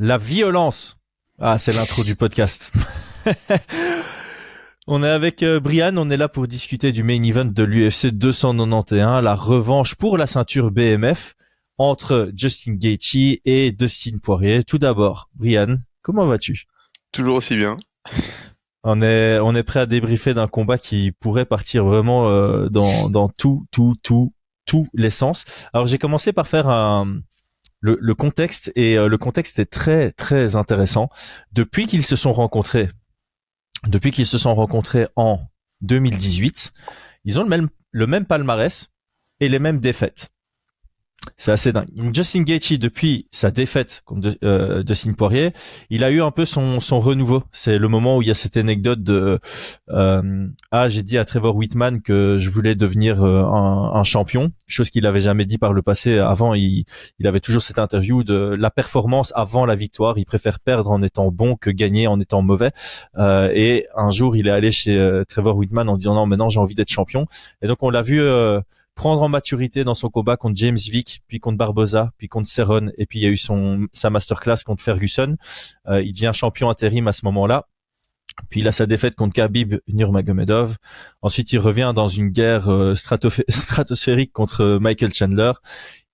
La violence. Ah, c'est l'intro du podcast. On est avec Brian, on est là pour discuter du main event de l'UFC 291, la revanche pour la ceinture BMF entre Justin Gaethje et Dustin Poirier. Tout d'abord, Brian, comment vas-tu? Toujours aussi bien. On est prêt à débriefer d'un combat qui pourrait partir vraiment dans tous les sens. Alors j'ai commencé par faire le contexte et le contexte est très très intéressant. Depuis qu'ils se sont rencontrés en 2018, ils ont le même palmarès et les mêmes défaites. C'est assez dingue. Donc Justin Gaethje, depuis sa défaite contre Dustin Poirier, il a eu un peu son renouveau. C'est le moment où il y a cette anecdote de j'ai dit à Trevor Whitman que je voulais devenir un champion, chose qu'il avait jamais dit par le passé. Avant, il avait toujours cette interview de la performance avant la victoire. Il préfère perdre en étant bon que gagner en étant mauvais. Et un jour, il est allé chez Trevor Whitman en disant non, maintenant j'ai envie d'être champion. Et donc on l'a vu prendre en maturité dans son combat contre James Vick, puis contre Barboza, puis contre Cerrone, et puis il y a eu sa masterclass contre Ferguson. Il devient champion intérim à ce moment-là. Puis il a sa défaite contre Khabib Nurmagomedov. Ensuite, il revient dans une guerre stratosphérique contre Michael Chandler.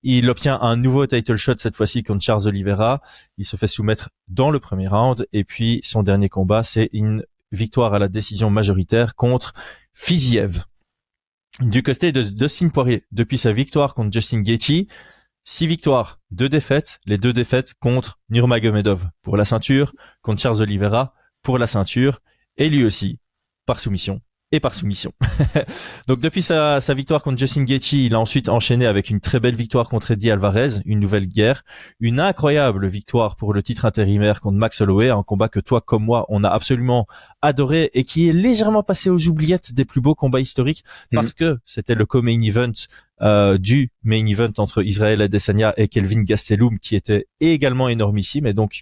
Il obtient un nouveau title shot cette fois-ci contre Charles Oliveira. Il se fait soumettre dans le premier round. Et puis son dernier combat, c'est une victoire à la décision majoritaire contre Fiziev. Du côté de Dustin Poirier, depuis sa victoire contre Justin Gaethje, 6 victoires, 2 défaites, les 2 défaites contre Nurmagomedov pour la ceinture, contre Charles Oliveira pour la ceinture, et lui aussi par soumission. Donc depuis sa victoire contre Justin Gaethje, il a ensuite enchaîné avec une très belle victoire contre Eddie Alvarez, une nouvelle guerre, une incroyable victoire pour le titre intérimaire contre Max Holloway, un combat que toi comme moi on a absolument adoré et qui est légèrement passé aux oubliettes des plus beaux combats historiques parce que c'était le co-main event du main event entre Israel Adesanya et Kelvin Gastelum qui était également énormissime et donc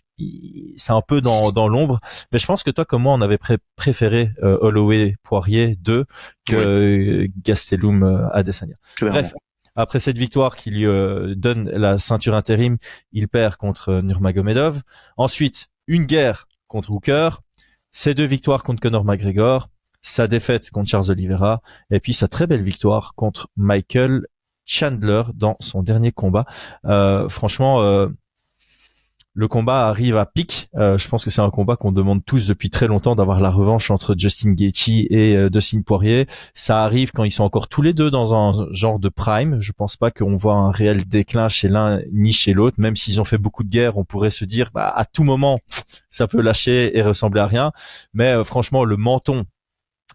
c'est un peu dans l'ombre, mais je pense que toi comme moi on avait préféré Holloway Poirier 2 que Gastelum Adesanya. Clairement. Bref, après cette victoire qui lui donne la ceinture intérim, il perd contre Nurmagomedov. Ensuite, une guerre contre Hooker, ses 2 victoires contre Conor McGregor, sa défaite contre Charles Oliveira, et puis sa très belle victoire contre Michael Chandler dans son dernier combat. Franchement, le combat arrive à pic. Je pense que c'est un combat qu'on demande tous depuis très longtemps, d'avoir la revanche entre Justin Gaethje et Dustin Poirier. Ça arrive quand ils sont encore tous les deux dans un genre de prime. Je pense pas qu'on voit un réel déclin chez l'un ni chez l'autre. Même s'ils ont fait beaucoup de guerres, on pourrait se dire à tout moment ça peut lâcher et ressembler à rien. Mais franchement, le menton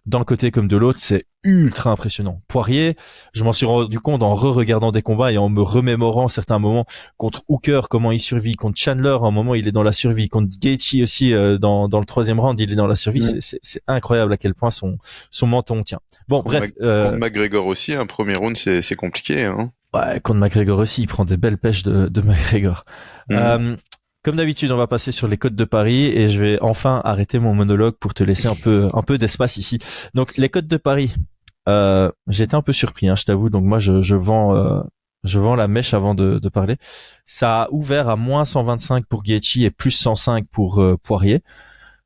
d'un côté comme de l'autre, c'est ultra impressionnant. Poirier, je m'en suis rendu compte en re-regardant des combats et en me remémorant certains moments contre Hooker, comment il survit, contre Chandler, à un moment il est dans la survie, contre Gaethje aussi dans le 3e round, il est dans la survie. C'est incroyable à quel point son menton tient. Bon, bref. Contre McGregor aussi, un premier round, c'est compliqué. Hein. Ouais, contre McGregor aussi, il prend des belles pêches de McGregor. Comme d'habitude, on va passer sur les cotes de Paris et je vais enfin arrêter mon monologue pour te laisser un peu d'espace ici. Donc, les cotes de Paris, j'étais un peu surpris, je t'avoue. Donc moi, je vends la mèche avant de parler. Ça a ouvert à moins 125 pour Gaethje et plus 105 pour Poirier.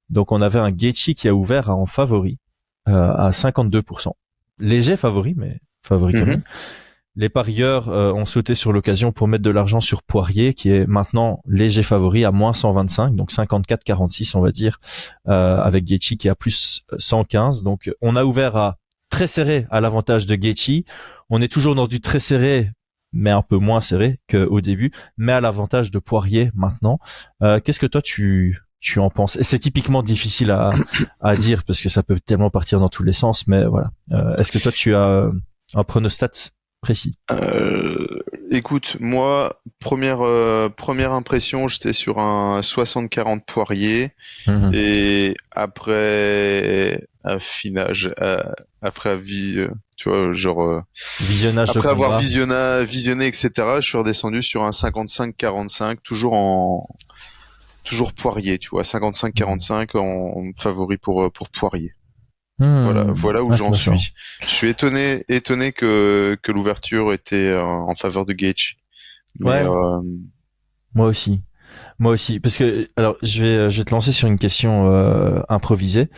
Donc, on avait un Gaethje qui a ouvert en favori à 52%. Léger favori, mais favori quand même. Les parieurs ont sauté sur l'occasion pour mettre de l'argent sur Poirier, qui est maintenant léger favori à moins 125, donc 54-46 on va dire, avec Gaethje qui est à plus 115. Donc on a ouvert à très serré à l'avantage de Gaethje. On est toujours dans du très serré, mais un peu moins serré qu'au début, mais à l'avantage de Poirier maintenant. Qu'est-ce que toi tu en penses? Et c'est typiquement difficile à dire parce que ça peut tellement partir dans tous les sens, mais voilà. Est-ce que toi tu as un pronostat précis? Écoute, moi, première impression, j'étais sur un 60-40 Poirier, et après affinage, après avis, tu vois, genre visionnage, après avoir visionné, etc., je suis redescendu sur un 55-45, toujours Poirier, tu vois, 55-45 en favori pour Poirier. Voilà où j'en suis. Je suis étonné que l'ouverture était en faveur de Gaethje. Mais ouais. Moi aussi. Moi aussi, parce que alors je vais te lancer sur une question improvisée.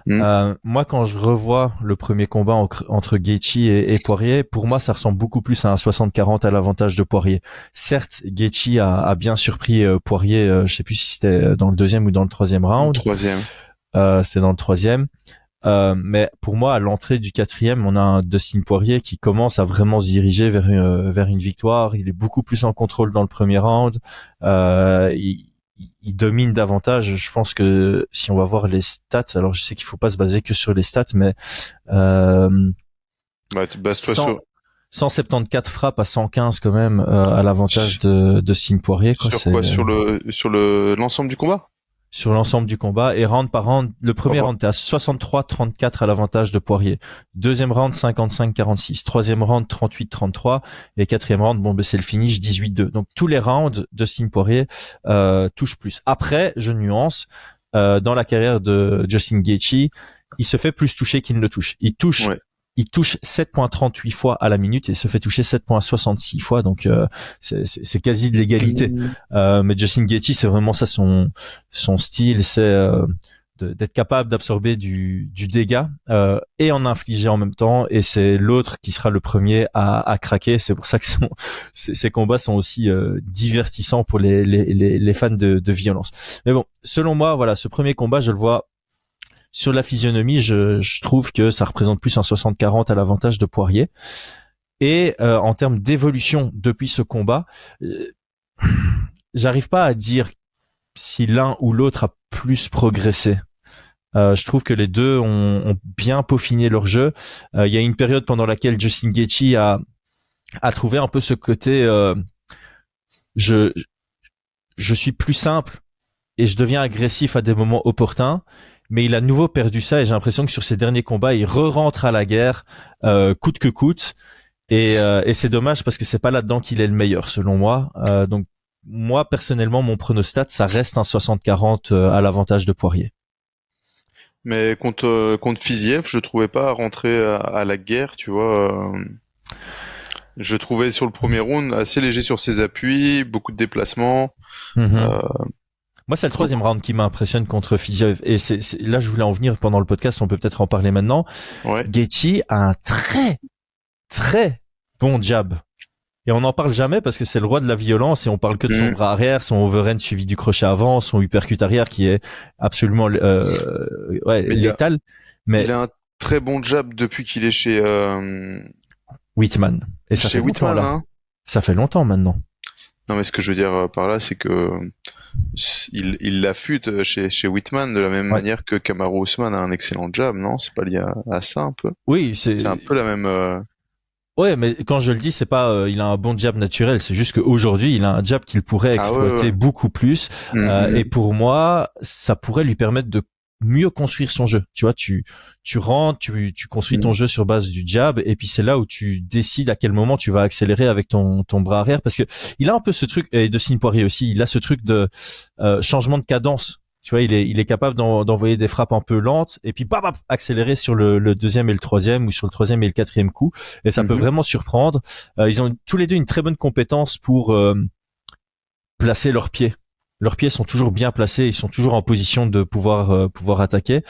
Moi, quand je revois le premier combat entre Gaethje et Poirier, pour moi, ça ressemble beaucoup plus à un 60-40 à l'avantage de Poirier. Certes, Gaethje a bien surpris Poirier. Je sais plus si c'était dans le deuxième ou dans le troisième Le round. troisième. C'est dans le troisième. Mais pour moi, à l'entrée du quatrième, on a un Dustin Poirier qui commence à vraiment se diriger vers une victoire. Il est beaucoup plus en contrôle dans le premier round. Il domine davantage. Je pense que si on va voir les stats, alors je sais qu'il faut pas se baser que sur les stats, mais Base-toi 100, sur 174 frappes à 115 quand même à l'avantage de Dustin Poirier. Quoi. sur quoi? Sur l'ensemble du combat? Sur l'ensemble du combat et round par round. Le premier round t'es à 63-34 à l'avantage de Poirier. Deuxième round 55-46. Troisième round 38-33 et quatrième round c'est le finish 18-2. Donc tous les rounds de Dustin Poirier touchent plus. Après, je nuance dans la carrière de Justin Gaethje, il se fait plus toucher qu'il ne le touche. Il touche 7.38 fois à la minute et se fait toucher 7.66 fois, donc c'est quasi de l'égalité. Mais Justin Gaethje, c'est vraiment ça son style, c'est d'être capable d'absorber du dégât et en infliger en même temps. Et c'est l'autre qui sera le premier à craquer. C'est pour ça que ces combats sont aussi divertissants pour les fans de violence. Mais bon, selon moi, voilà, ce premier combat, je le vois. Sur la physionomie, je trouve que ça représente plus un 60-40 à l'avantage de Poirier. Et en termes d'évolution depuis ce combat, j'arrive pas à dire si l'un ou l'autre a plus progressé. Je trouve que les deux ont bien peaufiné leur jeu. Il y a une période pendant laquelle Justin Gaethje a trouvé un peu ce côté je suis plus simple et je deviens agressif à des moments opportuns. Mais il a de nouveau perdu ça et j'ai l'impression que sur ses derniers combats, il re-rentre à la guerre coûte que coûte. Et c'est dommage parce que c'est pas là-dedans qu'il est le meilleur selon moi. Donc moi personnellement, mon pronostat, ça reste un 60-40 à l'avantage de Poirier. Mais contre Fiziev, je trouvais pas rentrer à la guerre, tu vois. Je trouvais sur le premier round assez léger sur ses appuis, beaucoup de déplacements. Moi, c'est le troisième round qui m'impressionne contre Fiziev. Et là, je voulais en venir pendant le podcast. On peut peut-être en parler maintenant. Ouais. Gaethje a un très, très bon jab. Et on n'en parle jamais parce que c'est le roi de la violence et on parle que de son bras arrière, son overhand suivi du crochet avant, son uppercut arrière qui est absolument létal. Mais il a un très bon jab depuis qu'il est chez Whitman. Et ça chez fait longtemps Whitman, là. hein. Ça fait longtemps maintenant. Non, mais ce que je veux dire par là, c'est que il l'affûte chez Whitman de la même manière que Kamaru Usman a un excellent jab, non? C'est pas lié à ça un peu? Oui, c'est un peu la même. Ouais, mais quand je le dis, c'est pas il a un bon jab naturel, c'est juste qu'aujourd'hui, il a un jab qu'il pourrait exploiter beaucoup plus. Et pour moi, ça pourrait lui permettre de mieux construire son jeu. Tu vois, tu rentres, tu construis ton jeu sur base du jab, et puis c'est là où tu décides à quel moment tu vas accélérer avec ton bras arrière, parce que il a un peu ce truc, et Dustin Poirier aussi, il a ce truc de changement de cadence. Tu vois, il est capable d'envoyer des frappes un peu lentes et puis accélérer sur le deuxième et le troisième ou sur le troisième et le quatrième coup. Et ça peut vraiment surprendre. Ils ont tous les deux une très bonne compétence pour placer leurs pieds. Leurs pieds sont toujours bien placés. Ils sont toujours en position de pouvoir attaquer.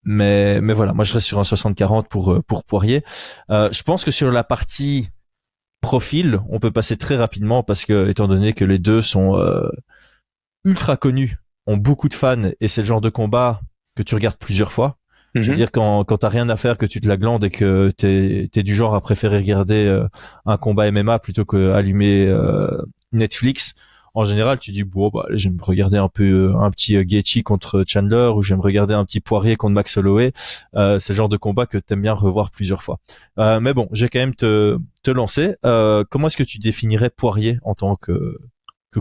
Mais voilà, moi je reste sur un 60-40 pour Poirier. Je pense que sur la partie profil, on peut passer très rapidement parce que étant donné que les deux sont ultra connus, ont beaucoup de fans et c'est le genre de combat que tu regardes plusieurs fois. Je veux dire quand t'as rien à faire, que tu te la glandes et que t'es du genre à préférer regarder un combat MMA plutôt que allumer Netflix. En général, tu dis j'aime regarder un peu un petit Gaethje contre Chandler ou j'aime regarder un petit Poirier contre Max Holloway. C'est le genre de combat que t'aimes bien revoir plusieurs fois. Mais bon, j'ai quand même te lancer. Comment est-ce que tu définirais Poirier en tant que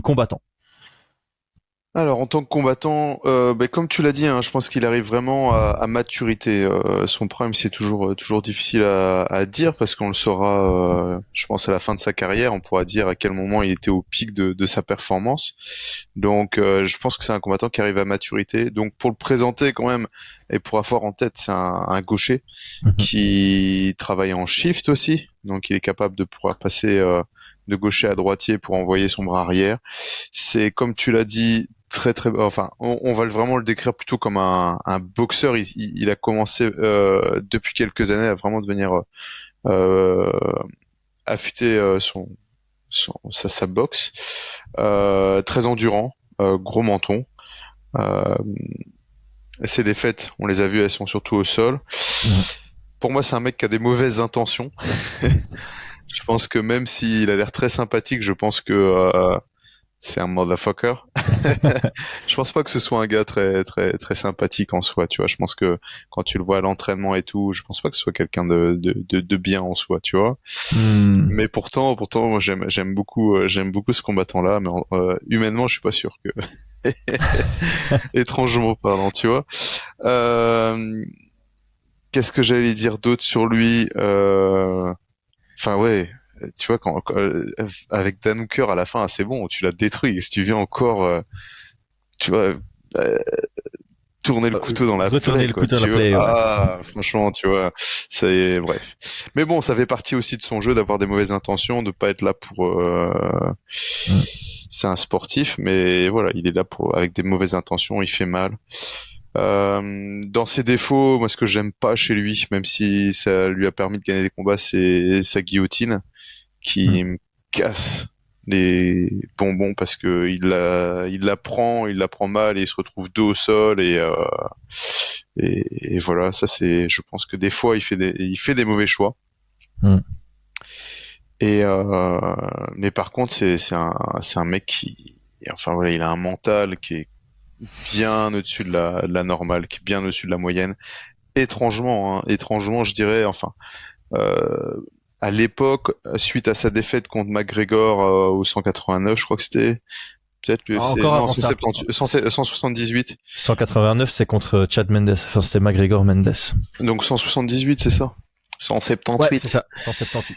combattant? Alors, en tant que combattant, comme tu l'as dit, hein, je pense qu'il arrive vraiment à maturité. Son prime, c'est toujours difficile à dire parce qu'on le saura, je pense, à la fin de sa carrière. On pourra dire à quel moment il était au pic de sa performance. Donc, je pense que c'est un combattant qui arrive à maturité. Donc, pour le présenter quand même, et pour avoir en tête, c'est un gaucher qui travaille en shift aussi. Donc, il est capable de pouvoir passer de gaucher à droitier pour envoyer son bras arrière. C'est, comme tu l'as dit, très très, enfin, on va vraiment le décrire plutôt comme un boxeur. Il a commencé depuis quelques années à vraiment devenir affûter sa boxe. Très endurant, gros menton. Ses défaites, on les a vues, elles sont surtout au sol. Pour moi, c'est un mec qui a des mauvaises intentions. Je pense que même s'il a l'air très sympathique, je pense que c'est un motherfucker. Je pense pas que ce soit un gars très très très sympathique en soi, tu vois. Je pense que quand tu le vois à l'entraînement et tout, je pense pas que ce soit quelqu'un de bien en soi, tu vois. Mais pourtant, moi j'aime beaucoup ce combattant-là, mais humainement, je suis pas sûr que étrangement parlant, tu vois. Qu'est-ce que j'allais dire d'autre sur lui? Enfin ouais, tu vois quand avec Dan Hooker à la fin, c'est bon, tu l'as détruit. Et si tu viens encore, tu vois, tourner le couteau dans la retourner plaie, le quoi, couteau dans tu la plaie. vois. Ouais. Ah, franchement, tu vois, c'est bref. Mais bon, ça fait partie aussi de son jeu d'avoir des mauvaises intentions, de pas être là pour. C'est un sportif, mais voilà, il est là pour avec des mauvaises intentions, il fait mal. Dans ses défauts, moi ce que j'aime pas chez lui, même si ça lui a permis de gagner des combats, c'est sa guillotine qui me casse les bonbons parce que il la prend mal et il se retrouve dos au sol et voilà, ça c'est, je pense que des fois il fait des mauvais choix. Et mais par contre c'est un mec qui, enfin voilà, il a un mental qui est bien au-dessus de la normale, qui est bien au-dessus de la moyenne. Étrangement, je dirais, enfin, à l'époque, suite à sa défaite contre McGregor au 189, je crois que c'était, peut-être l'UFC, Encore non, avant ça. 178. 189, c'est contre Chad Mendes. Enfin, c'était McGregor Mendes. Donc 178, c'est ça? 178. Ouais, c'est ça. 178.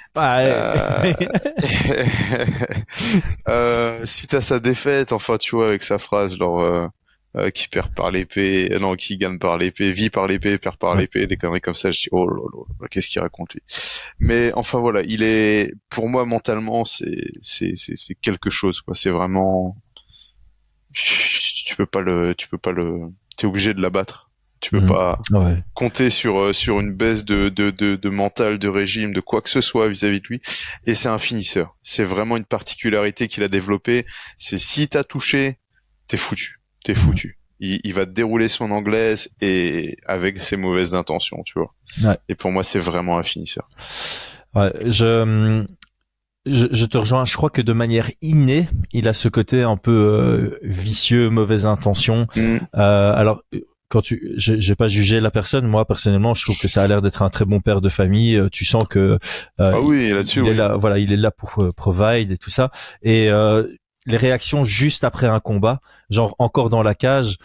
Suite à sa défaite, enfin, tu vois, avec sa phrase, genre, qui perd par l'épée, non, qui gagne par l'épée, vit par l'épée, perd par l'épée, des conneries comme ça, je dis, oh là là, qu'est-ce qu'il raconte, lui? Mais, enfin, voilà, il est, pour moi, mentalement, c'est quelque chose, quoi. C'est vraiment, tu peux pas le, t'es obligé de l'abattre. Tu peux pas compter sur une baisse de mental, de régime, de quoi que ce soit vis-à-vis de lui. Et c'est un finisseur. C'est vraiment une particularité qu'il a développée. C'est, si t'as touché, t'es foutu. Il va te dérouler son anglaise et avec ses mauvaises intentions, tu vois. Ouais. Et pour moi, c'est vraiment un finisseur. Ouais, je te rejoins. Je crois que de manière innée, il a ce côté un peu vicieux, mauvaise intention. Alors, quand j'ai pas jugé la personne, moi personnellement, je trouve que ça a l'air d'être un très bon père de famille. Tu sens que oui, là-dessus, il est là, voilà, il est là pour provide et tout ça. Et les réactions juste après un combat, genre encore dans la cage,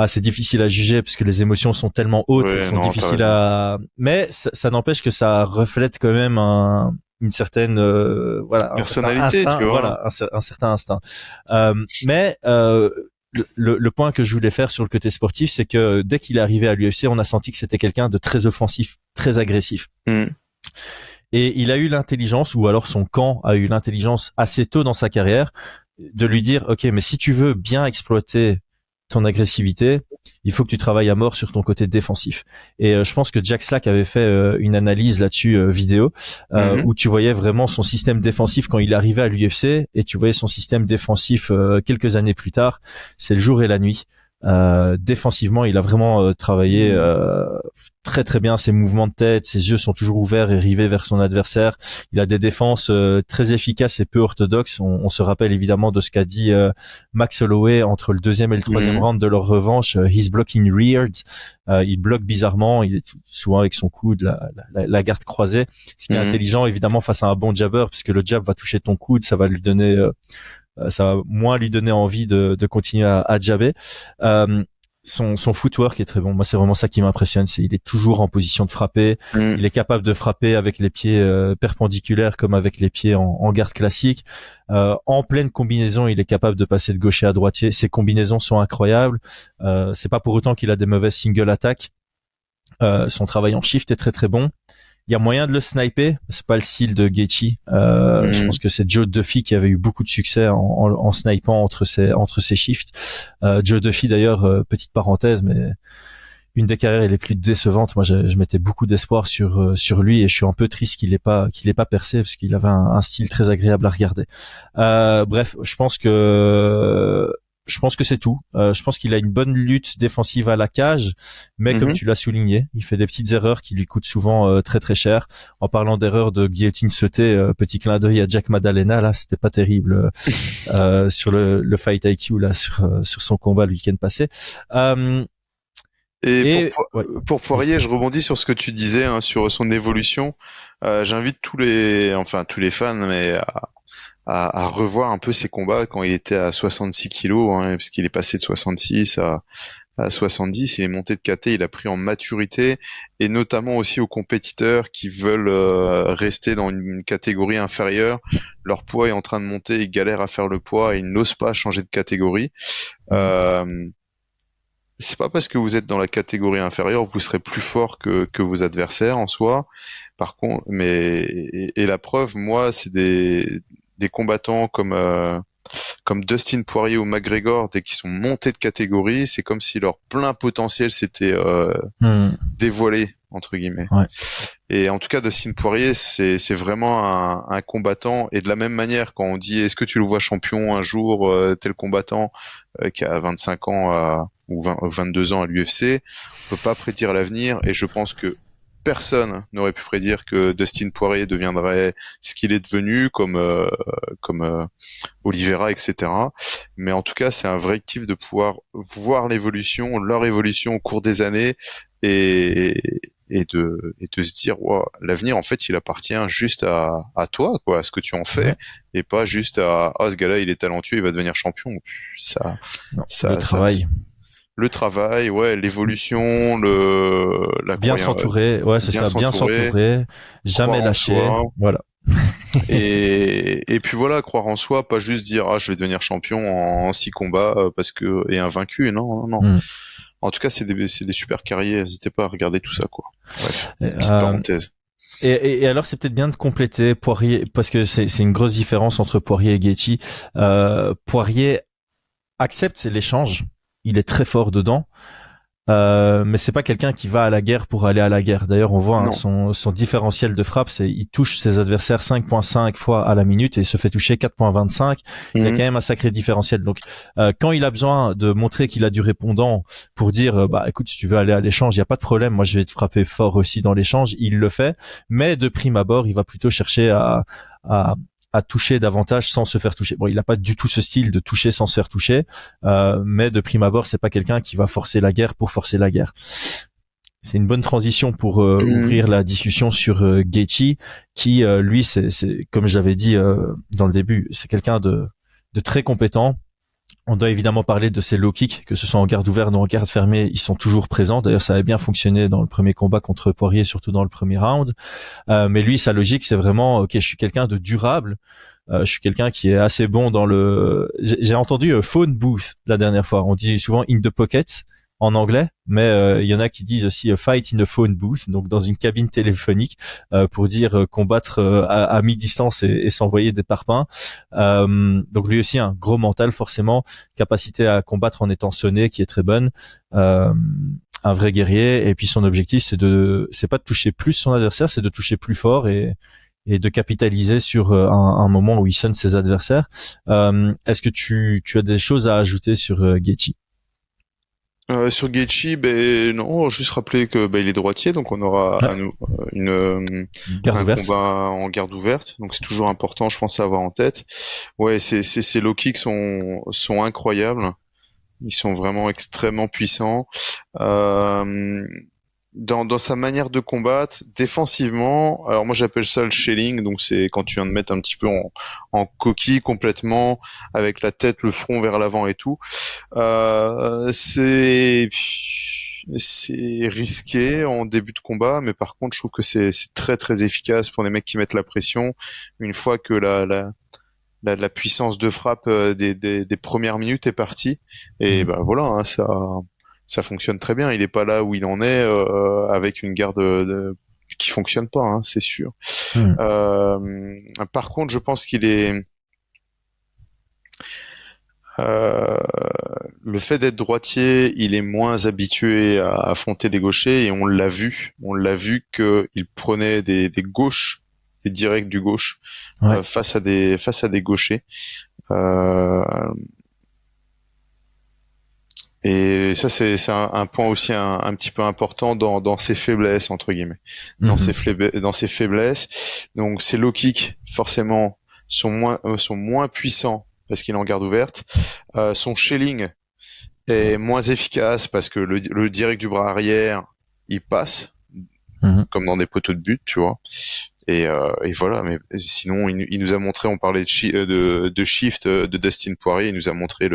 c'est difficile à juger parce que les émotions sont tellement hautes, elles sont difficiles à. Mais ça n'empêche que ça reflète quand même une certaine personnalité, tu vois. Voilà, un certain instinct. Mais le point que je voulais faire sur le côté sportif, c'est que dès qu'il est arrivé à l'UFC, on a senti que c'était quelqu'un de très offensif, très agressif. Et il a eu l'intelligence, ou alors son camp a eu l'intelligence assez tôt dans sa carrière, de lui dire, ok, mais si tu veux bien exploiter ton agressivité, il faut que tu travailles à mort sur ton côté défensif. Et je pense que Jack Slack avait fait une analyse là-dessus vidéo où tu voyais vraiment son système défensif quand il arrivait à l'UFC et tu voyais son système défensif quelques années plus tard. C'est le jour et la nuit. Défensivement, il a vraiment travaillé très très bien ses mouvements de tête, ses yeux sont toujours ouverts et rivés vers son adversaire. Il a des défenses très efficaces et peu orthodoxes. On se rappelle évidemment de ce qu'a dit Max Holloway entre le deuxième et le troisième round de leur revanche. He's blocking reared. Il bloque bizarrement. Il est souvent avec son coude, la garde croisée. Ce qui est intelligent évidemment face à un bon jabber, puisque le jab va toucher ton coude, ça va lui donner ça va moins lui donner envie de continuer à jabber. Son footwork est très bon. Moi, c'est vraiment ça qui m'impressionne. C'est il est toujours en position de frapper. Il est capable de frapper avec les pieds perpendiculaires comme avec les pieds en garde classique. En pleine combinaison, il est capable de passer de gaucher à droitier. Ses combinaisons sont incroyables. C'est pas pour autant qu'il a des mauvaises single attaques. Son travail en shift est très très bon. il y a moyen de le sniper. C'est pas le style de Gaethje. Je pense que c'est Joe Duffy qui avait eu beaucoup de succès en snipant entre ses shifts. Joe Duffy d'ailleurs, petite parenthèse, mais une des carrières les plus décevantes. Moi, je mettais beaucoup d'espoir sur lui et je suis un peu triste qu'il ait pas percé parce qu'il avait un style très agréable à regarder. Bref, je pense que c'est tout. Je pense qu'il a une bonne lutte défensive à la cage, mais comme tu l'as souligné, il fait des petites erreurs qui lui coûtent souvent très très cher. En parlant d'erreurs de guillotine sautée, petit clin d'œil à Jack Maddalena, là, c'était pas terrible sur le Fight IQ là sur son combat le week-end passé. Pour Poirier, je rebondis sur ce que tu disais sur son évolution. J'invite tous les fans, mais à revoir un peu ses combats quand il était à 66 kilos, parce qu'il est passé de 66 à 70, il est monté de KT, il a pris en maturité, et notamment aussi aux compétiteurs qui veulent rester dans une catégorie inférieure. Leur poids est en train de monter, ils galèrent à faire le poids et ils n'osent pas changer de catégorie. C'est pas parce que vous êtes dans la catégorie inférieure vous serez plus fort que vos adversaires en soi. Par contre, et la preuve, moi, c'est des combattants comme Dustin Poirier ou McGregor, dès qu'ils sont montés de catégorie, c'est comme si leur plein potentiel s'était dévoilé entre guillemets. Ouais. Et en tout cas, Dustin Poirier, c'est vraiment un combattant. Et de la même manière, quand on dit est-ce que tu le vois champion un jour, tel combattant qui a 25 ans ou 22 ans à l'UFC, on peut pas prédire l'avenir. Et je pense que personne n'aurait pu prédire que Dustin Poirier deviendrait ce qu'il est devenu, comme Oliveira, etc. Mais en tout cas, c'est un vrai kiff de pouvoir voir leur évolution au cours des années et de se dire, wow, l'avenir, en fait, il appartient juste à toi, quoi, à ce que tu en fais, et pas juste à, ce gars-là, il est talentueux, il va devenir champion. Le travail. Le travail, ouais, l'évolution, bien s'entourer, ouais, c'est ça, bien s'entourer, jamais lâcher, voilà. et puis voilà, croire en soi, pas juste dire je vais devenir champion en 6 combats et invaincu, non. En tout cas, c'est des super carrières, n'hésitez pas à regarder tout ça, quoi. Bref, petite parenthèse. Et alors, c'est peut-être bien de compléter Poirier, parce que c'est une grosse différence entre Poirier et Gaethje. Poirier accepte l'échange, il est très fort dedans. Mais c'est pas quelqu'un qui va à la guerre pour aller à la guerre. D'ailleurs, on voit son différentiel de frappe, c'est il touche ses adversaires 5.5 fois à la minute et il se fait toucher 4.25. Il y a quand même un sacré différentiel. Donc, quand il a besoin de montrer qu'il a du répondant pour dire, écoute, si tu veux aller à l'échange, il y a pas de problème. Moi, je vais te frapper fort aussi dans l'échange. Il le fait, mais de prime abord, il va plutôt chercher à toucher davantage sans se faire toucher. Bon, il n'a pas du tout ce style de toucher sans se faire toucher, mais de prime abord, c'est pas quelqu'un qui va forcer la guerre pour forcer la guerre. C'est une bonne transition pour ouvrir la discussion sur Gaethje, qui lui, c'est comme j'avais dit dans le début, c'est quelqu'un de très compétent. On doit évidemment parler de ses low kicks, que ce soit en garde ouverte ou en garde fermée, ils sont toujours présents. D'ailleurs, ça avait bien fonctionné dans le premier combat contre Poirier, surtout dans le premier round. Mais lui, sa logique, c'est vraiment, ok, je suis quelqu'un de durable. Je suis quelqu'un qui est assez bon dans le... J'ai entendu phone booth la dernière fois. On dit souvent in the pocket en anglais, mais il y en a qui disent aussi fight in a phone booth, donc dans une cabine téléphonique, pour dire combattre à mi-distance et s'envoyer des parpaings. Donc lui aussi un gros mental forcément, capacité à combattre en étant sonné qui est très bonne. Un vrai guerrier, et puis son objectif c'est pas de toucher plus son adversaire, c'est de toucher plus fort et de capitaliser sur un moment où il sonne ses adversaires. Est-ce que tu as des choses à ajouter sur Gaethje? Sur Gaethje, non, juste rappeler que il est droitier, donc on aura un combat en garde ouverte, donc c'est toujours important, je pense, à avoir en tête. Ouais, ces low kicks sont incroyables, ils sont vraiment extrêmement puissants. Dans sa manière de combattre, défensivement, alors moi j'appelle ça le shelling, donc c'est quand tu viens de mettre un petit peu en coquille complètement, avec la tête, le front vers l'avant et tout. C'est risqué en début de combat, mais par contre je trouve que c'est très très efficace pour les mecs qui mettent la pression. Une fois que la puissance de frappe des premières minutes est partie, et voilà, ça fonctionne très bien. Il est pas là où il en est avec une garde fonctionne pas, hein, c'est sûr. Par contre, je pense qu'il est le fait d'être droitier, il est moins habitué à affronter des gauchers et on l'a vu que il prenait des gauches, des directs du gauche face à des gauchers. Et ça c'est un point aussi un petit peu important dans ses faiblesses entre guillemets, dans ses faiblesses. Donc ses low kicks forcément sont moins puissants parce qu'il est en garde ouverte. Son shelling est moins efficace parce que le direct du bras arrière il passe comme dans des poteaux de but, tu vois. Et voilà, mais sinon il nous a montré, on parlait de shift de Dustin Poirier, il nous a montré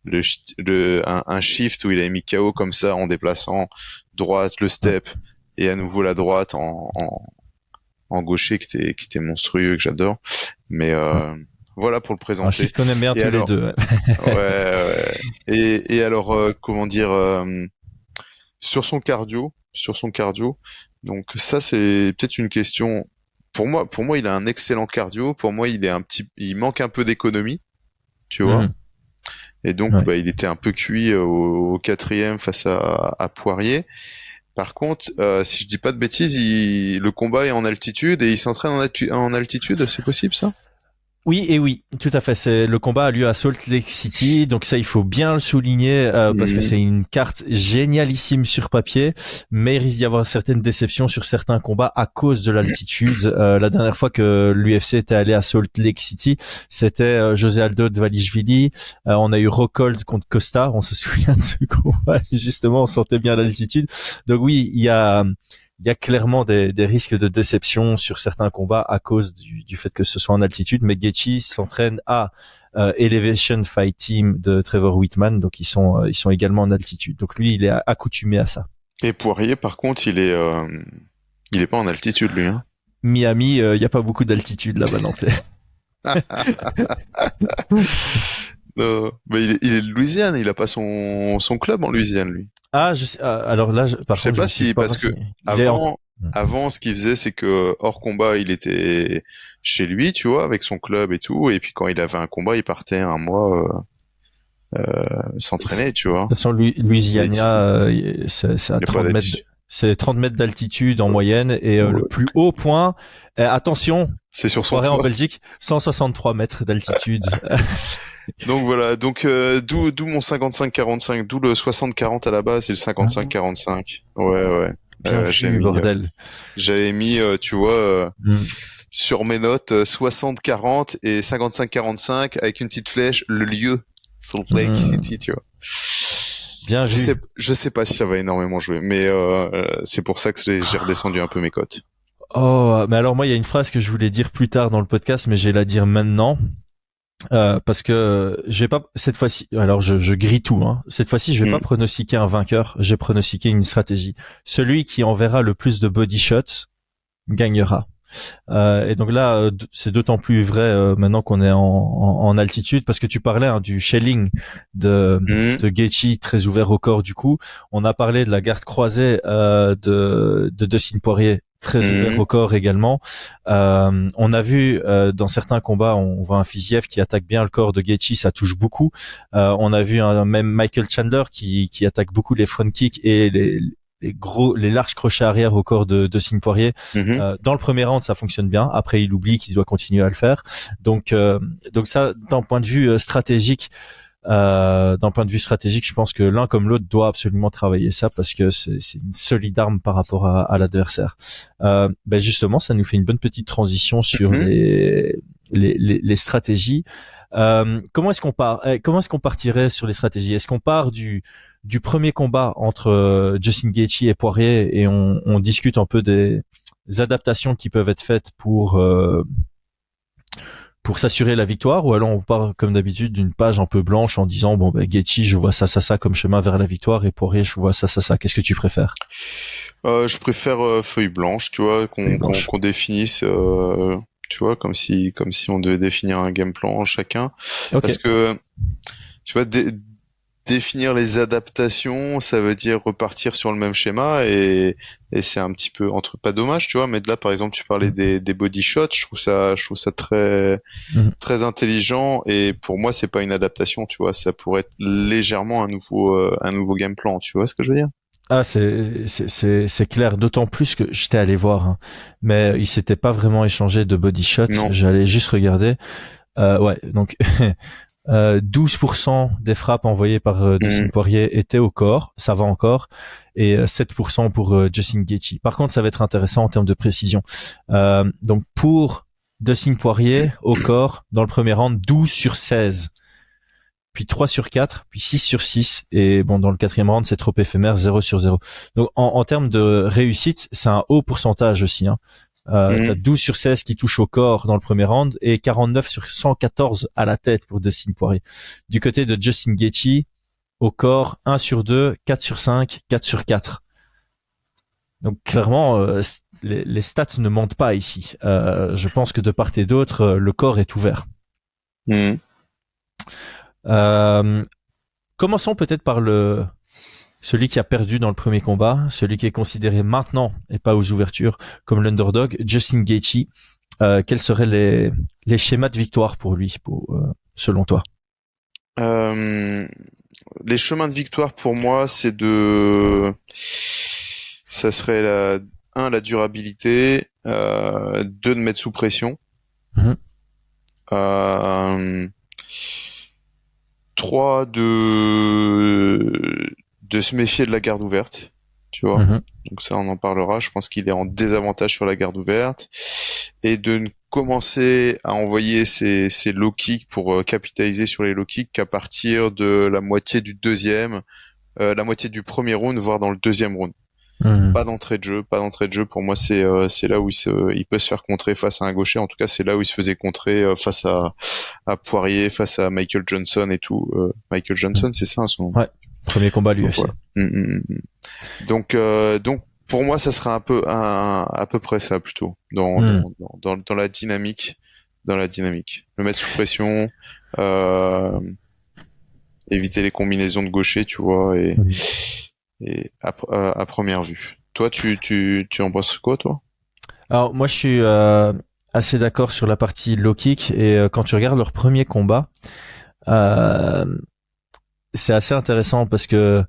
un shift où il a mis KO comme ça en déplaçant droite, le step et à nouveau la droite en gaucher qui était monstrueux, que j'adore. Mais voilà pour le présenter. Un shift qu'on aime bien tous les deux. Ouais. Et alors comment dire, sur son cardio. Donc ça c'est peut-être une question. Pour moi il a un excellent cardio. Pour moi il manque un peu d'économie, tu vois. Et donc il était un peu cuit au 4e face à Poirier. Par contre, si je dis pas de bêtises, le combat est en altitude et il s'entraîne en altitude, c'est possible ça? Oui, tout à fait. Le combat a lieu à Salt Lake City, donc ça il faut bien le souligner parce que c'est une carte génialissime sur papier, mais il risque d'y avoir certaines déceptions sur certains combats à cause de l'altitude. La dernière fois que l'UFC était allé à Salt Lake City, c'était José Aldo Dvalishvili. On a eu Rockhold contre Costa, on se souvient de ce combat. Justement, on sentait bien l'altitude. Donc oui, il y a clairement des risques de déception sur certains combats à cause du fait que ce soit en altitude, mais Gaethje s'entraîne à Elevation Fight Team de Trevor Whitman, donc ils sont également en altitude. Donc lui, il est accoutumé à ça. Et Poirier, par contre, il est pas en altitude, lui, hein. Miami, il y a pas beaucoup d'altitude là-bas non plus. Mais il est de Louisiane, il a pas son club en Louisiane, lui. Ah, alors là, je sais pas si, parce que avant, ce qu'il faisait, c'est que hors combat, il était chez lui, tu vois, avec son club et tout, et puis quand il avait un combat, il partait un mois s'entraîner, tu vois. De toute façon, Louisiana, c'est à 30 mètres. C'est 30 mètres d'altitude en moyenne et le plus haut point, attention, c'est sur son toit en Belgique, 163 mètres d'altitude. Donc voilà, d'où mon 55-45, d'où le 60-40 à la base, c'est le 55-45. Ouais. Bien vu, bordel. J'avais mis, tu vois, sur mes notes 60-40 et 55-45 avec une petite flèche, le lieu, Salt Lake City, tu vois. Bien vu. Je sais pas si ça va énormément jouer, mais c'est pour ça que j'ai redescendu un peu mes cotes. Oh, mais alors moi, il y a une phrase que je voulais dire plus tard dans le podcast, mais je vais la dire maintenant. Parce que j'ai pas cette fois-ci. Alors je grille tout. Hein. Cette fois-ci, je vais pas pronostiquer un vainqueur. J'ai pronostiqué une stratégie. Celui qui enverra le plus de body shots gagnera. Et donc là, c'est d'autant plus vrai maintenant qu'on est en altitude, parce que tu parlais du shelling de Gaethje très ouvert au corps. Du coup, on a parlé de la garde croisée de Dustin Poirier très ouvert au corps également. On a vu dans certains combats, on voit un Fiziev qui attaque bien le corps de Gaethje, ça touche beaucoup. On a vu même Michael Chandler qui attaque beaucoup les front kicks et les larges crochets arrière au corps de Dustin Poirier. Dans le premier round, ça fonctionne bien. Après, il oublie qu'il doit continuer à le faire. Donc ça, d'un point de vue stratégique, je pense que l'un comme l'autre doit absolument travailler ça, parce que c'est une solide arme par rapport à l'adversaire. Justement, ça nous fait une bonne petite transition sur les stratégies. Comment est-ce qu'on partirait sur les stratégies? Est-ce qu'on part du premier combat entre Justin Gaethje et Poirier et on discute un peu des adaptations qui peuvent être faites pour s'assurer la victoire, ou alors on part comme d'habitude d'une page un peu blanche en disant Gaethje, je vois ça comme chemin vers la victoire, et Poirier, je vois ça. Qu'est-ce que tu préfères? Je préfère feuille blanche, tu vois, qu'on définisse, tu vois, comme si on devait définir un game plan chacun. Okay. Parce que tu vois, dès définir les adaptations, ça veut dire repartir sur le même schéma et c'est un petit peu entre pas dommage, tu vois. Mais là, par exemple, tu parlais des body shots, je trouve ça très Mhm. très intelligent et pour moi, c'est pas une adaptation, tu vois. Ça pourrait être légèrement un nouveau game plan, tu vois ce que je veux dire? Ah, c'est clair, d'autant plus que j'étais allé voir, hein, mais il s'était pas vraiment échangé de body shot. Non. J'allais juste regarder. Ouais, donc 12% des frappes envoyées par Dustin Mm. Poirier étaient au corps, ça va encore, et 7% pour Justin Gaethje. Par contre, ça va être intéressant en termes de précision. Donc pour Dustin Poirier au corps, dans le premier round, 12 sur 16. Puis 3 sur 4, puis 6 sur 6, et bon, dans le quatrième round, c'est trop éphémère, 0 sur 0. Donc, en termes de réussite, c'est un haut pourcentage aussi, hein. T'as Mm. 12 sur 16 qui touchent au corps dans le premier round, et 49 sur 114 à la tête pour Dustin Poirier. Du côté de Justin Gaethje, au corps, 1 sur 2, 4 sur 5, 4 sur 4. Donc, clairement, les stats ne mentent pas ici. Je pense que de part et d'autre, le corps est ouvert. Mm. Euh, Commençons peut-être par celui qui a perdu dans le premier combat, celui qui est considéré maintenant et pas aux ouvertures comme l'underdog, Justin Gaethje. Quels seraient les schémas de victoire pour lui, selon toi? Euh, les chemins de victoire pour moi, ça serait la durabilité, 2 de mettre sous pression, Mhm, euh, 3 de se méfier de la garde ouverte, tu vois. mhm, Donc ça, on en parlera. Je pense qu'il est en désavantage sur la garde ouverte et de ne commencer à envoyer ses low kicks pour capitaliser sur les low kicks qu'à partir de la moitié du la moitié du premier round, voire dans le deuxième round. mhm. Pas d'entrée de jeu, pas d'entrée de jeu. Pour moi, c'est là où il peut se faire contrer face à un gaucher. En tout cas, c'est là où il se faisait contrer face à Poirier, face à Michael Johnson et tout. Michael Johnson, c'est ça son Ouais, premier combat à donc, l'UFC. voilà. Donc pour moi, ça serait à peu près ça plutôt Mhm, dans la dynamique, Le mettre sous pression, euh, éviter les combinaisons de gaucher, tu vois, mhm. et à première vue. Toi, tu en penses quoi, toi? Alors moi je suis assez d'accord sur la partie low kick et quand tu regardes leur premier combat, euh, c'est assez intéressant parce que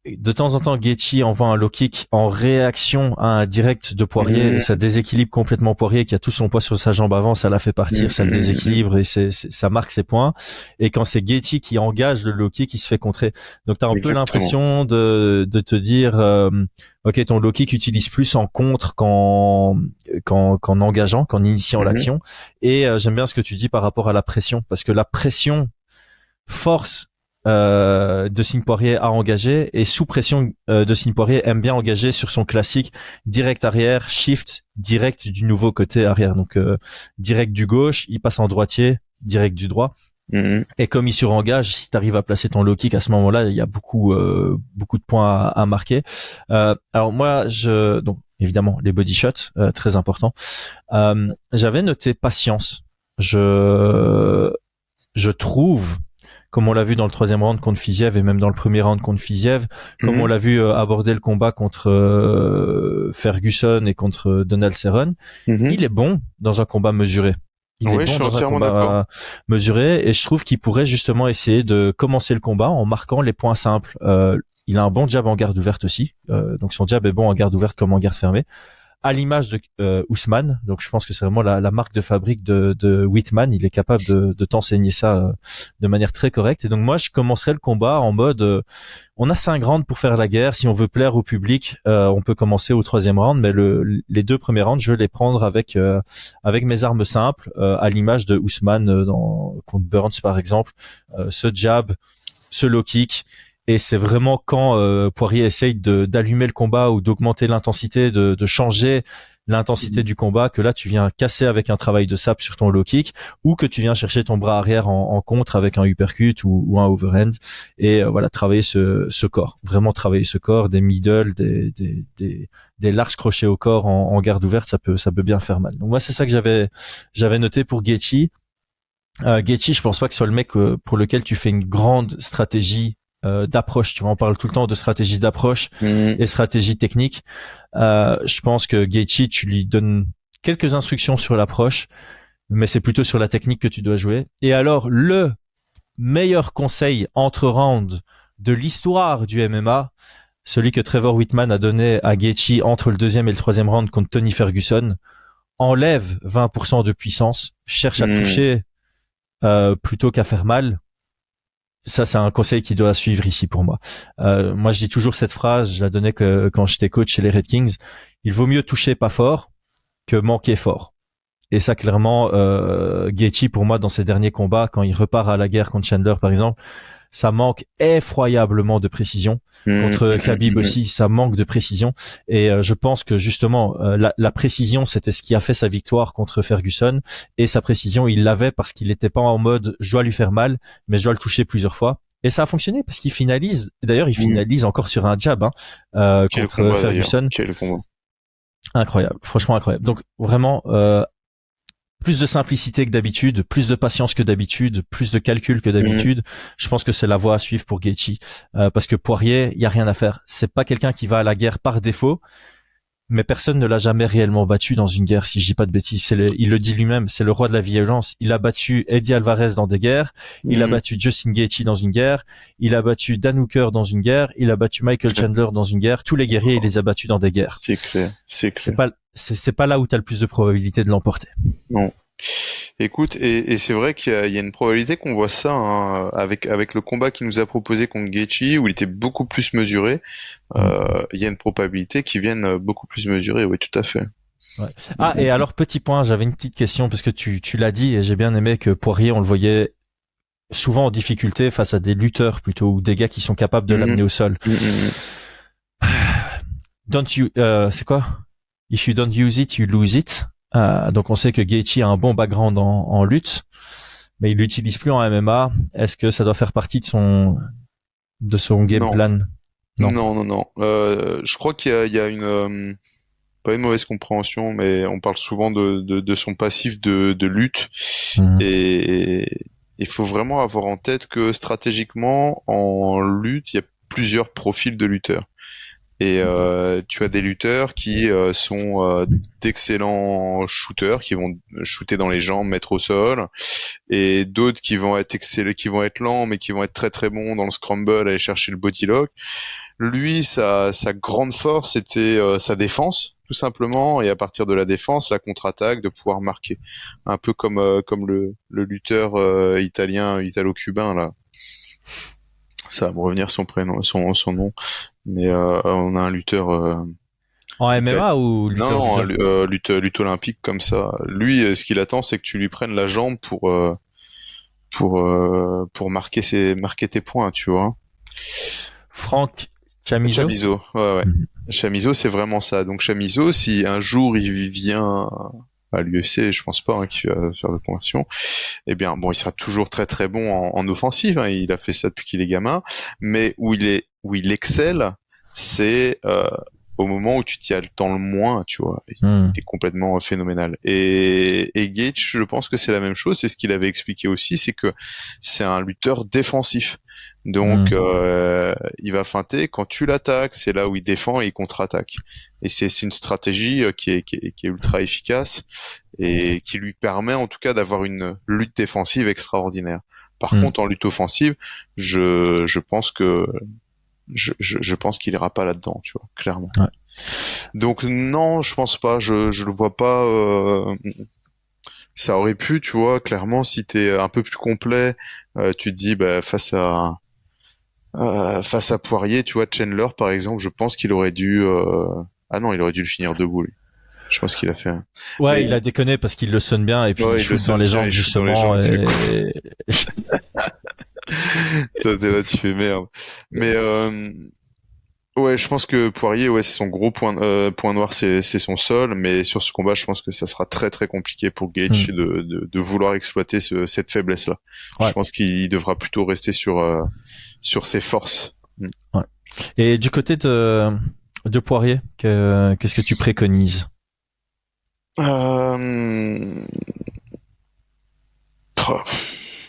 de temps en temps, Gaethje envoie un low kick en réaction à un direct de Poirier et Mmh, ça déséquilibre complètement Poirier qui a tout son poids sur sa jambe avant, ça la fait partir, ça le mmh. déséquilibre et ça marque ses points. Et quand c'est Gaethje qui engage le low kick, il se fait contrer. Donc t'as un peu Exactement. l'impression de te dire, ok, ton low kick utilise plus en contre qu'en engageant, qu'en initiant Mmh, l'action. Et j'aime bien ce que tu dis par rapport à la pression, parce que la pression force Dustin Poirier à engager et sous pression Dustin Poirier aime bien engager sur son classique direct arrière, shift direct du nouveau côté arrière, donc direct du gauche, il passe en droitier, direct du droit, mmh. et comme il surengage, si tu arrives à placer ton low kick à ce moment-là, il y a beaucoup de points à marquer. Alors moi donc évidemment les body shots, très important. J'avais noté patience. Je trouve, comme on l'a vu dans le troisième round contre Fiziev et même dans le premier round contre Fiziev, comme on Mmh. l'a vu aborder le combat contre Ferguson et contre Donald Cerrone, Mmh. il est bon dans un combat mesuré. Il est Oui, je bon suis dans un entièrement d'accord. combat mesuré et je trouve qu'il pourrait justement essayer de commencer le combat en marquant les points simples. Il a un bon jab en garde ouverte aussi, donc son jab est bon en garde ouverte comme en garde fermée, à l'image de Ousmane. Donc je pense que c'est vraiment la marque de fabrique de Whitman. Il est capable de t'enseigner ça de manière très correcte. Et donc moi, je commencerai le combat en mode on a 5 rounds pour faire la guerre. Si on veut plaire au public, on peut commencer au troisième round, mais les 2 premiers rounds, je vais les prendre avec mes armes simples, à l'image de Ousmane contre Burns par exemple. Ce jab, ce low kick. Et c'est vraiment quand Poirier essaye d'allumer le combat ou d'augmenter l'intensité, de changer l'intensité du combat, que là tu viens casser avec un travail de sape sur ton low kick, ou que tu viens chercher ton bras arrière en contre avec un uppercut ou un overhand, et voilà, travailler ce corps, vraiment travailler ce corps, des middle, des larges crochets au corps en garde ouverte, ça peut bien faire mal. Donc moi c'est ça que j'avais noté pour Gaethje. Gaethje, je pense pas que ce soit le mec pour lequel tu fais une grande stratégie d'approche. Tu vois, on parle tout le temps de stratégie d'approche et stratégie technique. Je pense que Gaethje, tu lui donnes quelques instructions sur l'approche, mais c'est plutôt sur la technique que tu dois jouer. Et alors, le meilleur conseil entre rounds de l'histoire du MMA, celui que Trevor Whitman a donné à Gaethje entre le deuxième et le troisième round contre Tony Ferguson: enlève 20% de puissance, cherche à toucher plutôt qu'à faire mal. Ça, c'est un conseil qui doit suivre ici pour moi. Moi, je dis toujours cette phrase, je la donnais quand j'étais coach chez les Red Kings: il vaut mieux toucher pas fort que manquer fort. Et ça, clairement, Gaethje, pour moi, dans ses derniers combats, quand il repart à la guerre contre Chandler, par exemple, ça manque effroyablement de précision. Contre Khabib aussi, ça manque de précision. Et je pense que justement, la précision, c'était ce qui a fait sa victoire contre Ferguson. Et sa précision, il l'avait parce qu'il n'était pas en mode « je dois lui faire mal, mais je dois le toucher plusieurs fois ». Et ça a fonctionné parce qu'il finalise. D'ailleurs, il finalise encore sur un jab contre combat, Ferguson. Quel combat. Incroyable, franchement incroyable. Donc vraiment, plus de simplicité que d'habitude, plus de patience que d'habitude, plus de calcul que d'habitude. Je pense que c'est la voie à suivre pour Gaethje, parce que Poirier, il y a rien à faire. C'est pas quelqu'un qui va à la guerre par défaut, mais personne ne l'a jamais réellement battu dans une guerre, si je dis pas de bêtises. Il le dit lui-même, c'est le roi de la violence. Il a battu Eddie Alvarez dans des guerres, il a battu Justin Gaethje dans une guerre, il a battu Dan Hooker dans une guerre, il a battu Michael Chandler dans une guerre. Tous les guerriers, il les a battus dans des guerres. C'est clair. C'est pas là où t'as le plus de probabilité de l'emporter. Non. Écoute, et c'est vrai qu'il y a une probabilité qu'on voit ça avec le combat qu'il nous a proposé contre Gaethje, où il était beaucoup plus mesuré. Il y a une probabilité qu'il vienne beaucoup plus mesuré. Oui, tout à fait. Ouais. Ah, et alors, petit point, j'avais une petite question, parce que tu l'as dit, et j'ai bien aimé que Poirier, on le voyait souvent en difficulté face à des lutteurs plutôt, ou des gars qui sont capables de l'amener au sol. C'est quoi? If you don't use it, you lose it. Donc on sait que Gaethje a un bon background en lutte, mais il l'utilise plus en MMA. Est-ce que ça doit faire partie de son game plan? Non. Je crois qu'il y a une pas une mauvaise compréhension, mais on parle souvent de son passif de lutte, et il faut vraiment avoir en tête que stratégiquement en lutte, il y a plusieurs profils de lutteurs. Et tu as des lutteurs qui sont d'excellents shooters, qui vont shooter dans les jambes, mettre au sol, et d'autres qui vont être qui vont être lents, mais qui vont être très très bons dans le scramble, aller chercher le body lock. Lui, sa grande force était sa défense, tout simplement, et à partir de la défense, la contre-attaque, de pouvoir marquer, un peu comme le lutteur italien, italo-cubain là. Ça va me revenir son prénom, son nom. Mais on a un lutteur en MMA ou lutteur lutte olympique comme ça. Lui, ce qu'il attend, c'est que tu lui prennes la jambe pour marquer tes points, tu vois. Franck Chamizo. Ouais. Chamizo, c'est vraiment ça. Donc Chamizo, si un jour il vient à l'UFC, je pense pas qu'il va faire de conversion, eh bien bon, il sera toujours très très bon en offensive, hein. Il a fait ça depuis qu'il est gamin, mais où il excelle, c'est au moment où tu t'y attends le moins, tu vois. Il est complètement phénoménal. Et Gaethje, je pense que c'est la même chose. C'est ce qu'il avait expliqué aussi, c'est que c'est un lutteur défensif. Donc il va feinter. Quand tu l'attaques, c'est là où il défend et il contre-attaque. Et c'est une stratégie qui est ultra efficace et qui lui permet en tout cas d'avoir une lutte défensive extraordinaire. Par contre, en lutte offensive, je pense que je pense qu'il ira pas là-dedans, tu vois, clairement. Ouais. Donc non, je pense pas, je le vois pas. Ça aurait pu, tu vois, clairement, si t'es un peu plus complet, tu te dis, bah, face à Poirier, tu vois, Chandler par exemple, je pense qu'il aurait dû. Ah non, il aurait dû le finir debout, lui. Je pense qu'il a fait. Ouais, mais il a déconné parce qu'il le sonne bien et puis il shoot dans les jambes justement. Toi, t'es là, tu fais merde. Mais ouais, je pense que Poirier, ouais, c'est son gros point noir, c'est son sol. Mais sur ce combat, je pense que ça sera très très compliqué pour Gaethje de vouloir exploiter cette faiblesse-là. Ouais. Je pense qu'il devra plutôt rester sur ses forces. Ouais. Et du côté de Poirier, qu'est-ce que tu préconises?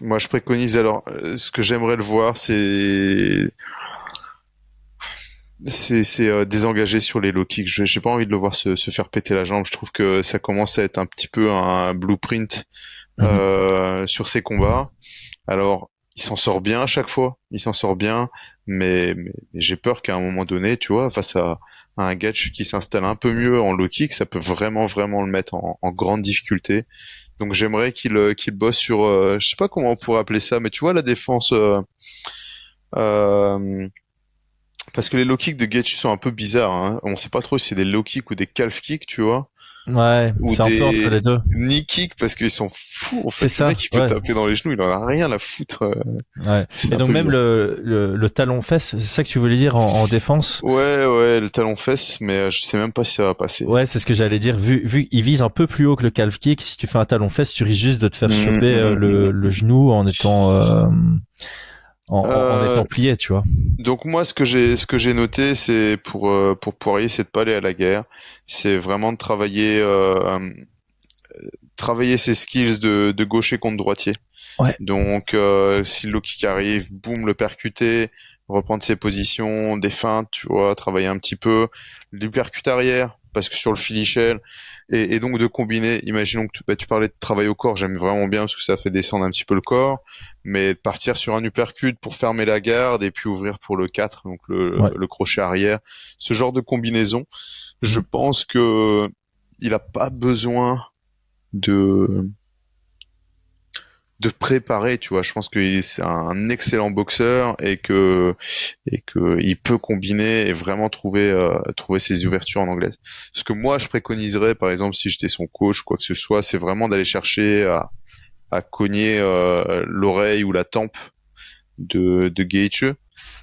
Moi, je préconise alors, ce que j'aimerais le voir, c'est désengagé sur les low kicks. J'ai pas envie de le voir se faire péter la jambe. Je trouve que ça commence à être un petit peu un blueprint Mhm. sur ses combats. Alors, il s'en sort bien à chaque fois. Il s'en sort bien, mais j'ai peur qu'à un moment donné, tu vois, face à un Gaethje qui s'installe un peu mieux en low kick, ça peut vraiment, vraiment le mettre en grande difficulté. Donc, j'aimerais qu'il bosse sur, je sais pas comment on pourrait appeler ça, mais tu vois, la défense, euh, parce que les low kicks de Gaethje sont un peu bizarres, hein. On sait pas trop si c'est des low kicks ou des calf kicks, tu vois, Ouais, ou c'est un peu entre des les deux. knee kicks parce qu'ils sont fous. En C'est fait, le ça, mec il peut ouais. taper dans les genoux, il en a rien à foutre. Ouais. C'est Et un donc peu même bizarre. le talon-fesse, c'est ça que tu voulais dire en défense? Ouais, ouais, le talon fesse, mais je sais même pas si ça va passer. Ouais, c'est ce que j'allais dire. Vu qu'il vise un peu plus haut que le calf kick, si tu fais un talon-fesse, tu risques juste de te faire choper le Mm. genou en étant en étant Euh, plié, tu vois. donc moi, ce que j'ai noté, c'est pour Poirier, c'est de pas aller à la guerre. C'est vraiment de travailler ses skills de gaucher contre droitier. Ouais. Donc, si le low kick arrive, boum, le percuter, reprendre ses positions, des feintes, tu vois, travailler un petit peu, du percute arrière, parce que sur le filichel, et donc de combiner, imaginons que tu parlais de travail au corps, j'aime vraiment bien parce que ça fait descendre un petit peu le corps, mais de partir sur un uppercut pour fermer la garde et puis ouvrir pour le 4, donc Ouais. le crochet arrière, ce genre de combinaison, je Mhm. pense que il a pas besoin de préparer, tu vois. Je pense que c'est un excellent boxeur et que il peut combiner et vraiment trouver ses ouvertures en anglais. Ce que moi je préconiserais, par exemple, si j'étais son coach ou quoi que ce soit, c'est vraiment d'aller chercher à cogner l'oreille ou la tempe de Gaethje.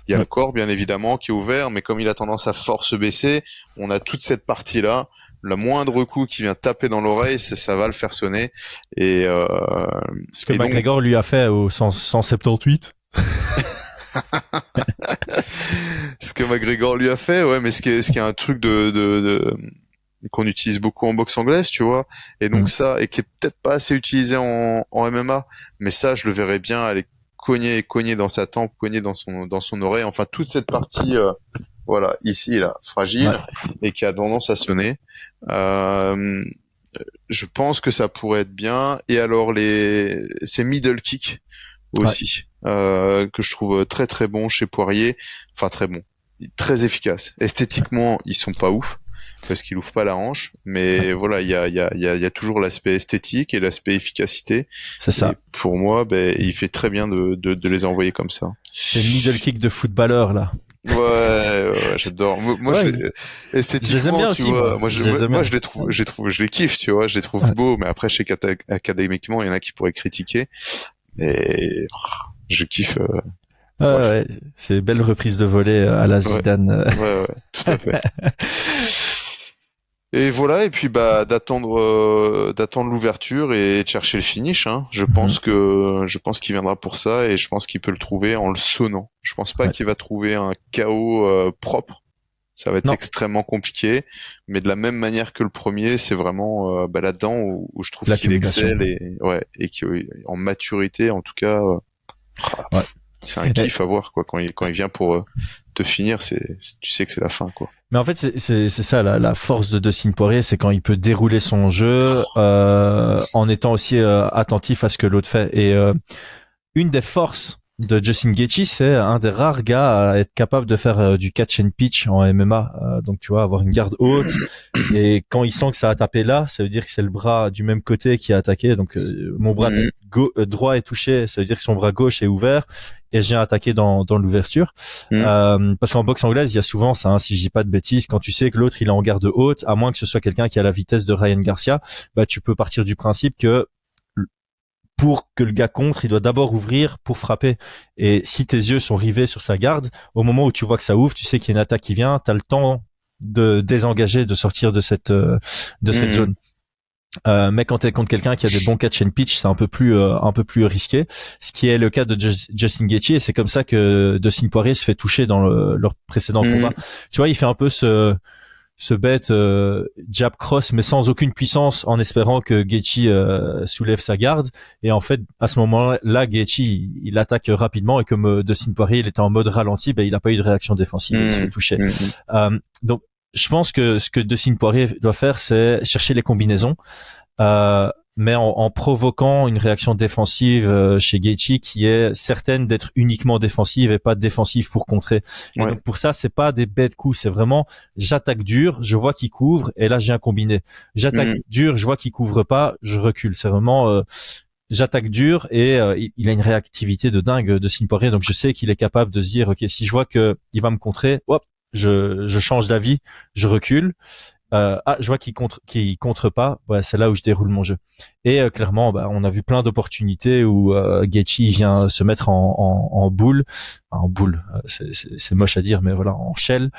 Il y a le Ouais. corps, bien évidemment, qui est ouvert, mais comme il a tendance à fort se baisser, on a toute cette partie-là. Le moindre coup qui vient taper dans l'oreille, ça va le faire sonner. Et, euh, Ce que et donc, McGregor lui a fait au 178. ce que McGregor lui a fait, ouais, mais ce qui est un truc qu'on utilise beaucoup en boxe anglaise, tu vois. Et donc Mhm. ça, et qui est peut-être pas assez utilisé en MMA, mais ça, je le verrais bien aller cogner dans sa tempe, cogner dans son oreille, enfin toute cette partie, voilà, ici là, Ouais. fragile et qui a tendance à sonner. Euh, je pense que ça pourrait être bien. Et alors ces middle kicks Ouais. aussi, que je trouve très très bon chez Poirier, enfin très bon, très efficace. Esthétiquement, ils sont pas ouf parce qu'il ouvre pas la hanche, Ouais. mais voilà, il y a toujours l'aspect esthétique et l'aspect efficacité. C'est Et ça. pour moi, ben, il fait très bien de les envoyer comme ça. C'est le middle kick de footballeur là. Ouais, ouais, ouais, j'adore. Moi, Ouais, je les aime esthétiquement, bien tu aussi vois, moi. moi, je, Je les moi, aime moi, bien. je les kiffe, tu vois, je les trouve Ouais. beaux, mais après, je sais qu'académiquement, il y en a qui pourraient critiquer, mais je kiffe, Ouais, bref. ouais, c'est belle reprise de volée à la Ouais, Zidane. ouais, ouais, tout à fait. Et voilà, et puis bah d'attendre l'ouverture et de chercher le finish, hein. Mhm. Je pense qu'il viendra pour ça et je pense qu'il peut le trouver en le sonnant. Je pense pas Ouais. qu'il va trouver un KO propre. Ça va être Non, extrêmement compliqué, mais de la même manière que le premier, c'est vraiment bah, là-dedans où je trouve qu'il l'accumulation. excelle et ouais et qu'en maturité en tout cas, Ouais. c'est un Et- kiff à voir quoi quand il vient pour te finir, tu sais que c'est la fin quoi. mais en fait, c'est ça la force de Dustin Poirier, c'est quand il peut dérouler son jeu en étant aussi attentif à ce que l'autre fait. Et une des forces de Justin Gaethje, c'est un des rares gars à être capable de faire du catch and pitch en MMA. Donc tu vois, avoir une garde haute. Et quand il sent que ça a tapé là, ça veut dire que c'est le bras du même côté qui a attaqué. Donc mon bras Mhm. droit est touché, ça veut dire que son bras gauche est ouvert et je viens attaquer dans l'ouverture. Mhm. Parce qu'en boxe anglaise, il y a souvent ça, hein, si je dis pas de bêtises, quand tu sais que l'autre il est en garde haute, à moins que ce soit quelqu'un qui a la vitesse de Ryan Garcia, bah tu peux partir du principe que pour que le gars contre, il doit d'abord ouvrir pour frapper. Et si tes yeux sont rivés sur sa garde, au moment où tu vois que ça ouvre, tu sais qu'il y a une attaque qui vient, t'as le temps de désengager, de sortir de cette Mhm. zone. Mais quand t'es contre quelqu'un qui a des bons catch and pitch, c'est un peu plus risqué. Ce qui est le cas de Justin Gaethje, et c'est comme ça que Dustin Poirier se fait toucher dans leur précédent combat. Mhm. Tu vois, il fait un peu se bête jab cross mais sans aucune puissance en espérant que Gaethje soulève sa garde, et en fait à ce moment-là Gaethje il attaque rapidement, et comme Dustin Poirier il était en mode ralenti, il a pas eu de réaction défensive, il se fait toucher. Donc je pense que ce que Dustin Poirier doit faire, c'est chercher les combinaisons, mais en provoquant une réaction défensive chez Gaethje qui est certaine d'être uniquement défensive et pas défensive pour contrer. Et donc pour ça, c'est pas des bêtes coups, c'est vraiment j'attaque dur, je vois qu'il couvre et là j'ai un combiné. J'attaque dur, je vois qu'il couvre pas, je recule. C'est vraiment j'attaque dur, et il a une réactivité de dingue de Dustin Poirier, donc je sais qu'il est capable de se dire OK, si je vois que il va me contrer, hop, je change d'avis, je recule. Je vois qu'il contre pas, c'est là où je déroule mon jeu. Et clairement, on a vu plein d'opportunités où Gaethje vient se mettre en boule, en boule, c'est moche à dire, mais voilà, en shell,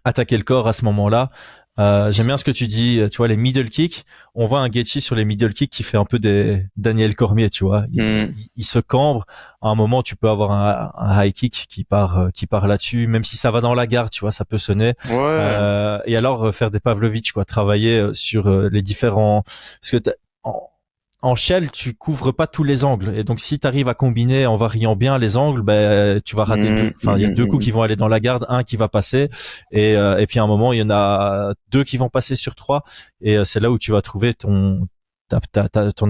attaquer le corps à ce moment-là. J'aime bien ce que tu dis, tu vois, les middle kicks. On voit un Gaethje sur les middle kicks qui fait un peu des Daniel Cormier, tu vois. Il se cambre. À un moment, tu peux avoir un high kick qui part là-dessus, même si ça va dans la garde, tu vois, ça peut sonner. Et alors faire des Pavlovich, quoi, travailler sur les différents, parce que en shell, tu couvres pas tous les angles, et donc si tu arrives à combiner en variant bien les angles, tu vas rater deux. Enfin, il y a deux coups qui vont aller dans la garde, un qui va passer, et puis à un moment il y en a deux qui vont passer sur trois, et c'est là où tu vas trouver ton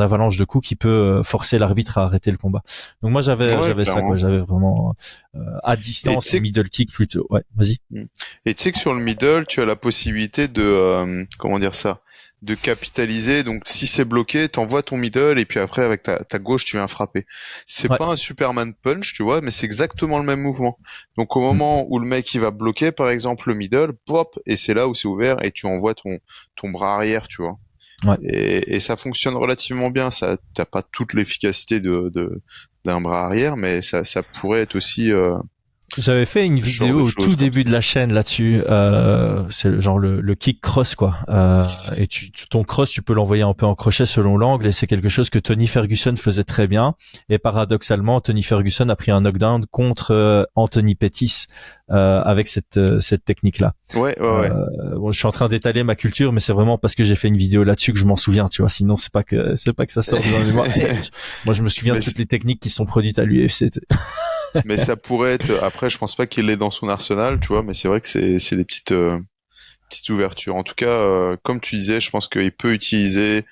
avalanche de coups qui peut forcer l'arbitre à arrêter le combat. Donc moi j'avais ça, quoi, j'avais vraiment à distance middle kick plutôt. Ouais, vas-y. Et tu sais que sur le middle, tu as la possibilité de comment dire ça, de capitaliser. Donc si c'est bloqué, t'envoies ton middle, et puis après avec ta gauche tu viens frapper. C'est pas un Superman punch, tu vois, mais c'est exactement le même mouvement. Donc au moment où le mec il va bloquer par exemple le middle, pop, et c'est là où c'est ouvert, et tu envoies ton bras arrière, tu vois. Et ça fonctionne relativement bien. Ça, t'as pas toute l'efficacité d'un bras arrière, mais ça pourrait être aussi. J'avais fait une vidéo au tout début de la chaîne là-dessus. C'est genre le kick cross, quoi. Et ton cross, tu peux l'envoyer un peu en crochet selon l'angle, et c'est quelque chose que Tony Ferguson faisait très bien. Et paradoxalement, Tony Ferguson a pris un knockdown contre Anthony Pettis avec cette technique-là. Bon, je suis en train d'étaler ma culture, mais c'est vraiment parce que j'ai fait une vidéo là-dessus que je m'en souviens, tu vois. Sinon, c'est pas que ça sort de ma mémoire. Moi, je me souviens de toutes les techniques qui sont produites à l'UFC. Mais ça pourrait être. Après, je pense pas qu'il l'ait dans son arsenal, tu vois. Mais c'est vrai que c'est des petites ouvertures. En tout cas, comme tu disais, je pense qu'il peut utiliser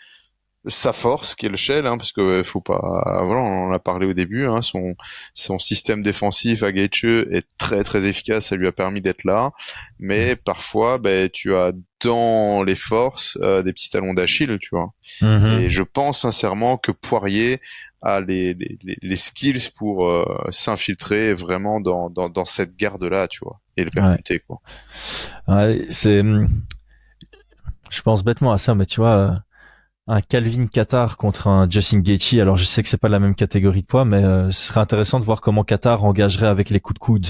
sa force, qui est le shell, parce que faut pas. Voilà, on en a parlé au début. Son système défensif à Gaethje est très très efficace. Ça lui a permis d'être là. Mais parfois, tu as dans les forces des petits talons d'Achille, tu vois. Et je pense sincèrement que Poirier a les skills pour s'infiltrer vraiment dans cette garde-là, tu vois, et le percuter, quoi. Je pense bêtement à ça, mais tu vois, un Calvin Kattar contre un Justin Gaethje, alors je sais que c'est pas la même catégorie de poids, mais ce serait intéressant de voir comment Kattar engagerait avec les coups de coude.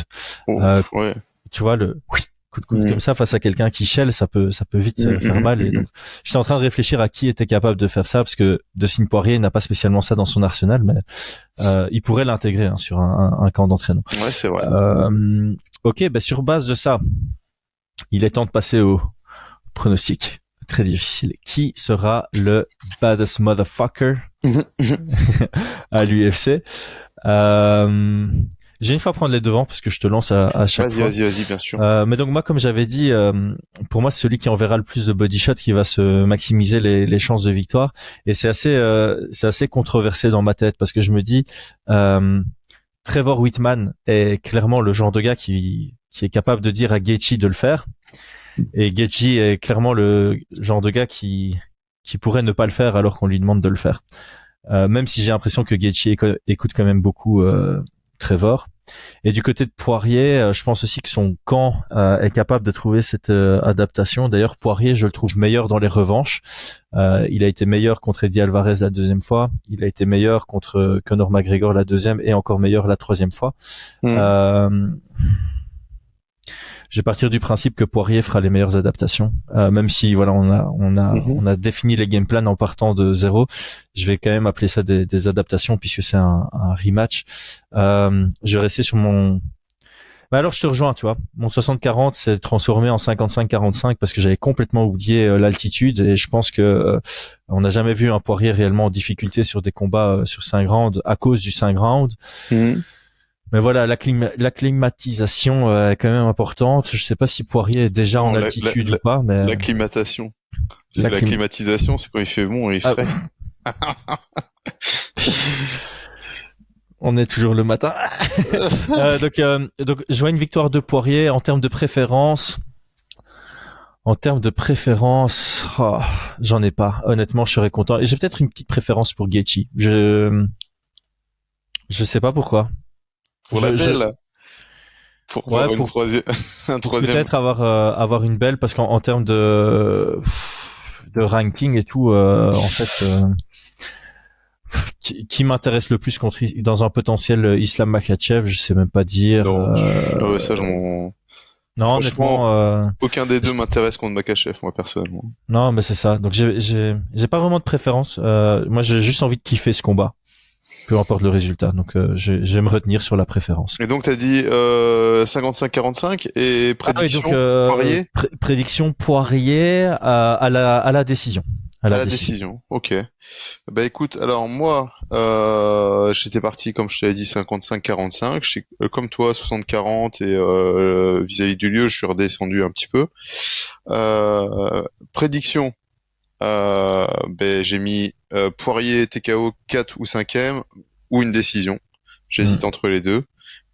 Tu vois, le coup de coude comme ça face à quelqu'un qui shell, ça peut vite faire mal. Et donc, j'étais en train de réfléchir à qui était capable de faire ça, parce que Dustin Poirier n'a pas spécialement ça dans son arsenal, mais il pourrait l'intégrer sur un camp d'entraînement. Ouais, c'est vrai. Ok, sur base de ça, il est temps de passer au pronostic. Très difficile. Qui sera le baddest motherfucker à l'UFC? J'ai une fois prendre les devants parce que je te lance à chaque fois. Vas-y, bien sûr. Mais donc moi, comme j'avais dit, pour moi, c'est celui qui enverra le plus de body shot qui va se maximiser les chances de victoire. Et c'est assez controversé dans ma tête, parce que je me dis, Trevor Whitman est clairement le genre de gars qui est capable de dire à Gaethje de le faire. Et Gaethje est clairement le genre de gars qui pourrait ne pas le faire alors qu'on lui demande de le faire. Même si j'ai l'impression que Gaethje écoute quand même beaucoup Trevor. Et du côté de Poirier, je pense aussi que son camp est capable de trouver cette adaptation. D'ailleurs, Poirier, je le trouve meilleur dans les revanches. Il a été meilleur contre Eddie Alvarez la deuxième fois. Il a été meilleur contre Conor McGregor la deuxième, et encore meilleur la troisième fois. Je vais partir du principe que Poirier fera les meilleures adaptations, même si voilà on a défini les game plans en partant de zéro. Je vais quand même appeler ça des adaptations, puisque c'est un rematch. Je vais rester sur Bah alors je te rejoins, tu vois. Mon 60-40 s'est transformé en 55-45 parce que j'avais complètement oublié l'altitude et je pense que on n'a jamais vu un Poirier réellement en difficulté sur des combats sur 5 rounds à cause du 5 rounds. Mais voilà, l'acclimatisation est quand même importante. Je sais pas si Poirier est déjà en altitude ou pas, mais l'acclimatation. La climatisation, c'est quand il fait bon et frais. On est toujours le matin. Donc, je vois une victoire de Poirier en termes de préférence. En termes de préférence, j'en ai pas. Honnêtement, je serais content. Et j'ai peut-être une petite préférence pour Gaethje. Je sais pas pourquoi. Pour la belle. Pour voir un troisième. Peut-être avoir une belle parce qu'en termes de ranking et tout, en fait. Qui m'intéresse le plus dans un potentiel Islam Makhachev, je sais même pas dire. Non, ça, non, honnêtement, aucun des deux m'intéresse contre Makhachev, moi personnellement. Non, mais c'est ça. Donc j'ai pas vraiment de préférence. Moi, j'ai juste envie de kiffer ce combat, peu importe le résultat. Donc je vais me retenir sur la préférence. Et donc t'as dit 55-45 et prédiction Poirier. Prédiction Poirier à la décision. À la décision. Ok. Bah écoute, alors moi, j'étais parti, comme je t'avais dit, 55-45. Comme toi, 60-40 et vis-à-vis du lieu, je suis redescendu un petit peu. Prédiction. J'ai mis Poirier TKO 4 ou 5e ou une décision. J'hésite entre les deux.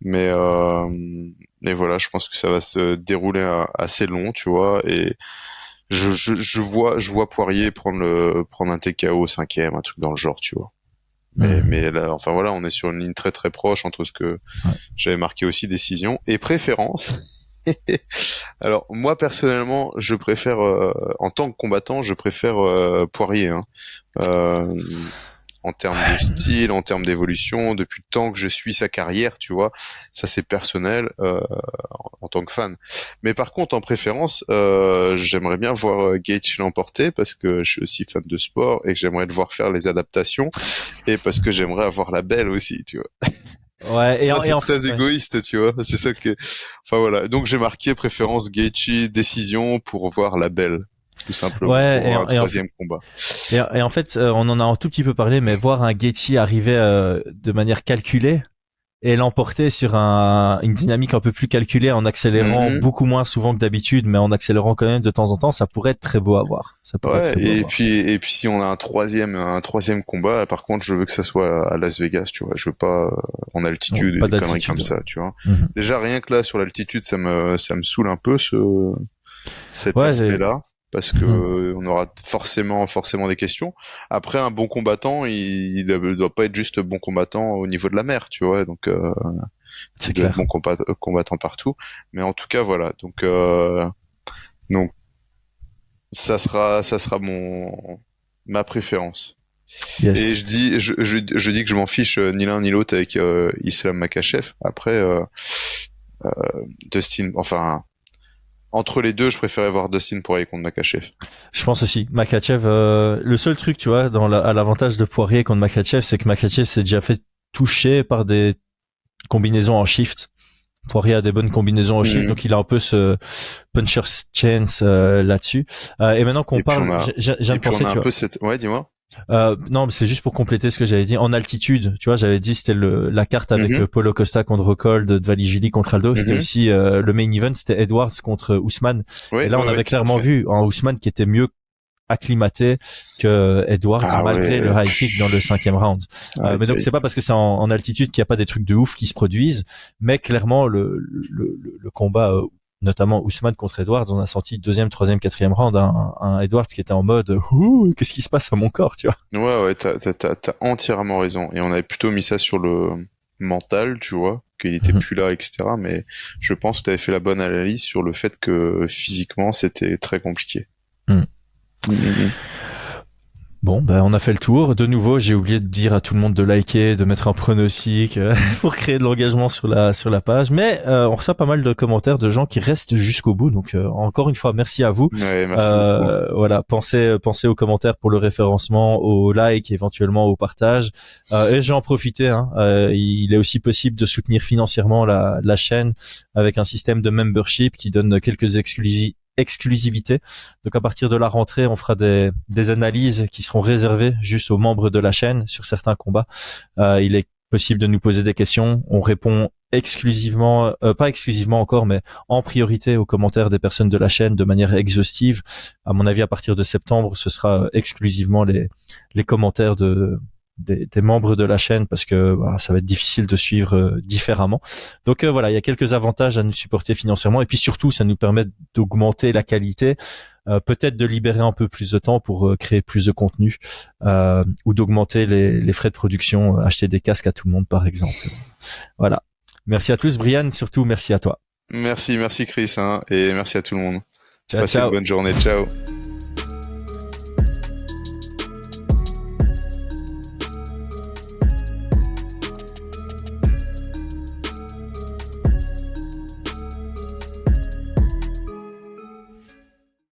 Mais voilà, je pense que ça va se dérouler assez long, tu vois, et je vois Poirier prendre un TKO au 5e, un truc dans le genre, tu vois. Mais là, enfin voilà, on est sur une ligne très très proche entre ce que j'avais marqué aussi décision et préférence. Alors moi personnellement, je préfère en tant que combattant, je préfère Poirier. Hein. En termes de style, en termes d'évolution, depuis le temps que je suis sa carrière, tu vois, ça c'est personnel en tant que fan. Mais par contre, en préférence, j'aimerais bien voir Gaethje l'emporter parce que je suis aussi fan de sport et que j'aimerais le voir faire les adaptations et parce que j'aimerais avoir la belle aussi, tu vois. Ouais, ça c'est très égoïste, tu vois. C'est ça que, enfin voilà. Donc j'ai marqué préférence Gaethje décision pour voir la belle. Tout simplement, pour un troisième combat. Et en fait, on en a un tout petit peu parlé, mais voir un Gaethje arriver de manière calculée et l'emporter sur une dynamique un peu plus calculée en accélérant beaucoup moins souvent que d'habitude, mais en accélérant quand même de temps en temps, ça pourrait être très beau à voir. Et puis si on a un troisième combat, par contre, je veux que ça soit à Las Vegas, tu vois. Je veux pas en altitude et des conneries comme ça, tu vois. Déjà rien que là sur l'altitude, ça me saoule un peu cet aspect-là. Parce que on aura forcément des questions. Après, un bon combattant, il doit pas être juste bon combattant au niveau de la mer, tu vois. Donc, c'est clair. Bon combattant partout. Mais en tout cas, voilà. Donc ça sera ma préférence. Yes. Et je dis que je m'en fiche ni l'un ni l'autre avec Islam Makhachev. Après, Dustin, enfin. Entre les deux, je préférais voir Dustin Poirier contre Makhachev. Je pense aussi. Makhachev, le seul truc, tu vois, à l'avantage de Poirier contre Makhachev, c'est que Makhachev s'est déjà fait toucher par des combinaisons en shift. Poirier a des bonnes combinaisons en shift, donc il a un peu ce puncher's chance là-dessus. Et maintenant qu'on parle, j'ai pensé, tu vois. Ouais, dis-moi. Non, mais c'est juste pour compléter ce que j'avais dit. En altitude, tu vois, j'avais dit c'était la carte avec Paulo Costa contre Rockhold, Dvalishvili contre Aldo. C'était aussi le main event, c'était Edwards contre Ousmane. Et là, on avait clairement vu un Ousmane qui était mieux acclimaté que Edwards malgré le high kick dans le 5e round. Mais donc c'est pas parce que c'est en altitude qu'il y a pas des trucs de ouf qui se produisent, mais clairement le combat notamment Ousmane contre Edwards, on a senti 2e, 3e, 4e round un Edwards qui était en mode qu'est-ce qui se passe à mon corps, tu vois. Ouais, t'as entièrement raison. Et on avait plutôt mis ça sur le mental, tu vois, qu'il était plus là, etc. Mais je pense que t'avais fait la bonne analyse sur le fait que physiquement c'était très compliqué. Bon, ben on a fait le tour. De nouveau, j'ai oublié de dire à tout le monde de liker, de mettre un pronostic pour créer de l'engagement sur la page. Mais on reçoit pas mal de commentaires de gens qui restent jusqu'au bout. Donc encore une fois, merci à vous. Ouais, merci beaucoup. Voilà, pensez aux commentaires pour le référencement, au like, éventuellement au partage. Et j'en profiter. Il est aussi possible de soutenir financièrement la chaîne avec un système de membership qui donne quelques exclusivité. Donc à partir de la rentrée, on fera des analyses qui seront réservées juste aux membres de la chaîne sur certains combats. Il est possible de nous poser des questions. On répond exclusivement, pas exclusivement encore, mais en priorité aux commentaires des personnes de la chaîne de manière exhaustive. À mon avis, à partir de septembre, ce sera exclusivement les commentaires des membres de la chaîne parce que ça va être difficile de suivre différemment. Donc voilà, il y a quelques avantages à nous supporter financièrement et puis surtout, ça nous permet d'augmenter la qualité, peut-être de libérer un peu plus de temps pour créer plus de contenu ou d'augmenter les frais de production, acheter des casques à tout le monde par exemple. Voilà. Merci à tous, Brian, surtout merci à toi. Merci Chris, hein, et merci à tout le monde. Ciao, Passez ciao. une bonne journée. Ciao.